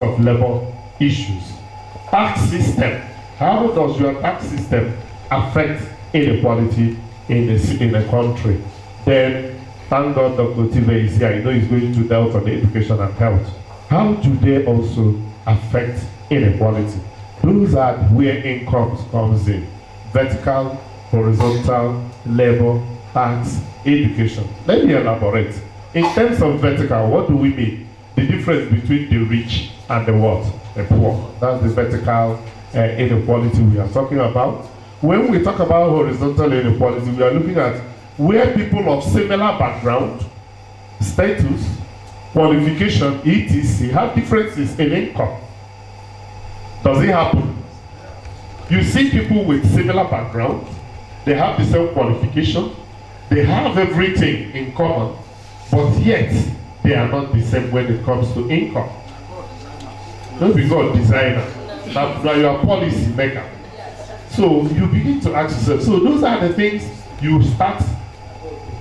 of labor issues. Tax system. How does your tax system affect inequality in a country? Then, thank God Dr. Tive is here. I know he's going to delve on education and health. How do they also affect inequality? Those are where incomes comes in. Vertical, horizontal, labor, tax, education. Let me elaborate. In terms of vertical, what do we mean? The difference between the rich and the what? The poor. That's the vertical inequality we are talking about. When we talk about horizontal inequality, we are looking at where people of similar background, status, qualification, etc. have differences in income. Does it happen? You see people with similar background, they have the same qualification, they have everything in common, but yet they are not the same when it comes to income. Don't be God designer, now you are policy maker. So you begin to ask yourself, so those are the things you start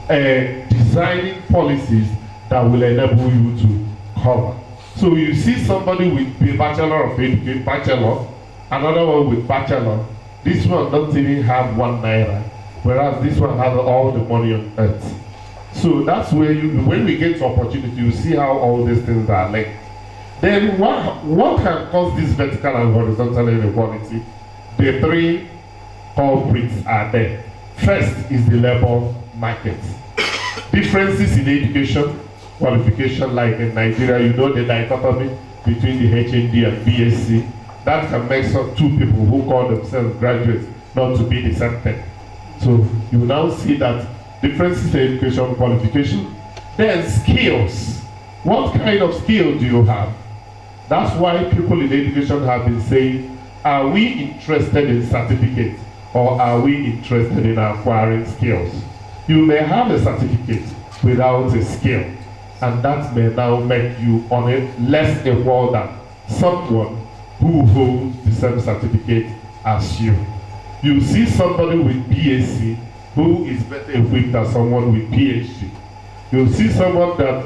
designing policies that will enable you to cover. So you see somebody with a bachelor of education, another one with bachelor. This one doesn't even have 1 naira, whereas this one has all the money on earth. So that's where when we get to opportunity, you see how all these things are linked. Then what can cause this vertical and horizontal inequality? The three culprits are there. First is the labor market. Differences in education, qualification, like in Nigeria, you know the dichotomy between the HND and BSc. That can make some two people who call themselves graduates not to be the same thing. So you now see that differences in education, qualification. Then skills. What kind of skill do you have? That's why people in education have been saying, are we interested in certificates or are we interested in acquiring skills? You may have a certificate without a skill, and that may now make you on a less equal than someone who holds the same certificate as you. You see somebody with BSc who is better equipped than someone with PhD. You see someone that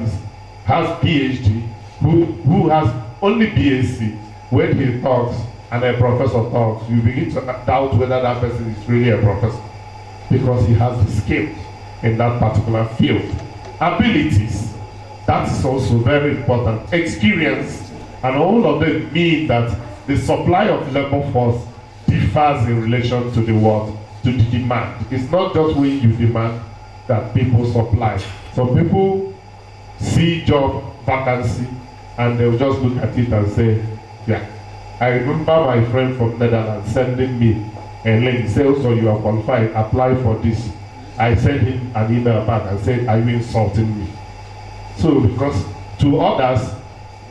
has PhD who has only BSc. When he talks and a professor talks, you begin to doubt whether that person is really a professor because he has the skills in that particular field. Abilities, that is also very important. Experience, and all of them mean that the supply of labor force differs in relation to the what? To the demand. It's not just when you demand that people supply. Some people see job vacancy and they'll just look at it and say, yeah. I remember my friend from Netherlands sending me a link, say, so you are qualified, apply for this. I sent him an email back and said, are you insulting me? So because to others,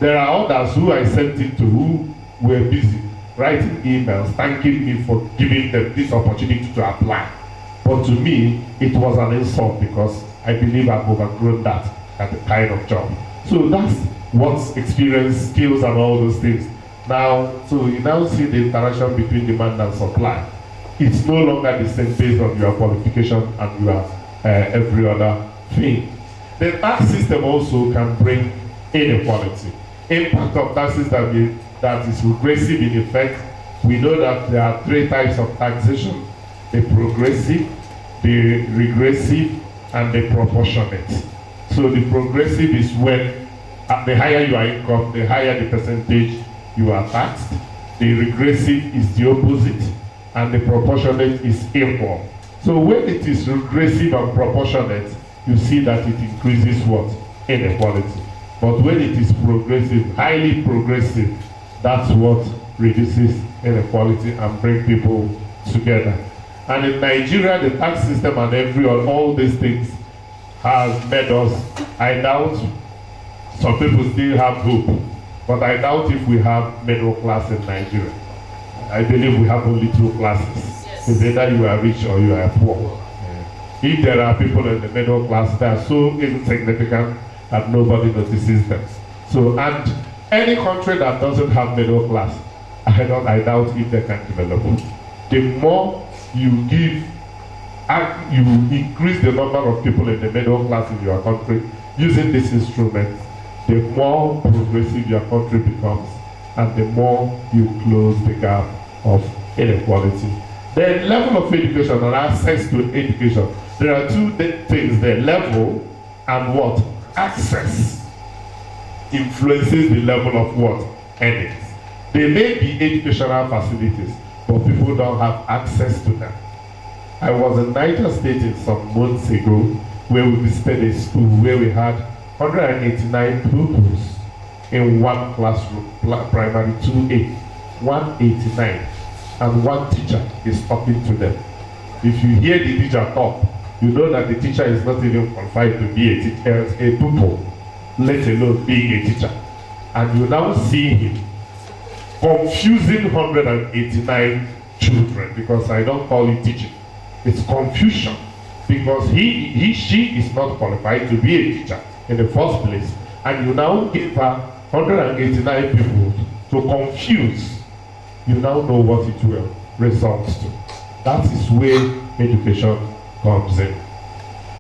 there are others who I sent it to who were busy writing emails, thanking me for giving them this opportunity to apply. But to me, it was an insult because I believe I've overgrown that kind of job. So that's what's experience, skills, and all those things. Now, so you now see the interaction between demand and supply. It's no longer the same based on your qualification and your every other thing. The tax system also can bring inequality. Impact of taxes that is regressive in effect. We know that there are 3 types of taxation: the progressive, the regressive, and the proportionate. So the progressive is when the higher your income, the higher the percentage you are taxed. The regressive is the opposite, and the proportionate is equal. So when it is regressive and proportionate, you see that it increases what? Inequality. But when it is progressive, highly progressive, that's what reduces inequality and brings people together. And in Nigeria, the tax system and all these things has made us, I doubt some people still have hope, but I doubt if we have middle class in Nigeria. I believe we have only 2 classes. Yes. It's either you are rich or you are poor. Yeah. If there are people in the middle class, they are so insignificant that nobody notices them. So, and any country that doesn't have middle class, I doubt if they can develop. The more you give, and you increase the number of people in the middle class in your country using this instrument, the more progressive your country becomes and the more you close the gap of inequality. Then level of education and access to education. There are two things there, level and what? Access influences the level of what? Earnings. There may be educational facilities, but people don't have access to them. I was in Niger State some months ago where we visited a school where we had 189 pupils in one classroom, primary 2A, 189, and one teacher is talking to them. If you hear the teacher talk, you know that the teacher is not even qualified to be a pupil, let alone being a teacher. And you now see him confusing 189 children, because I don't call it teaching. It's confusion, because she is not qualified to be a teacher in the first place, and you now give her 189 people to confuse. You now know what it will result to. That is where education comes in.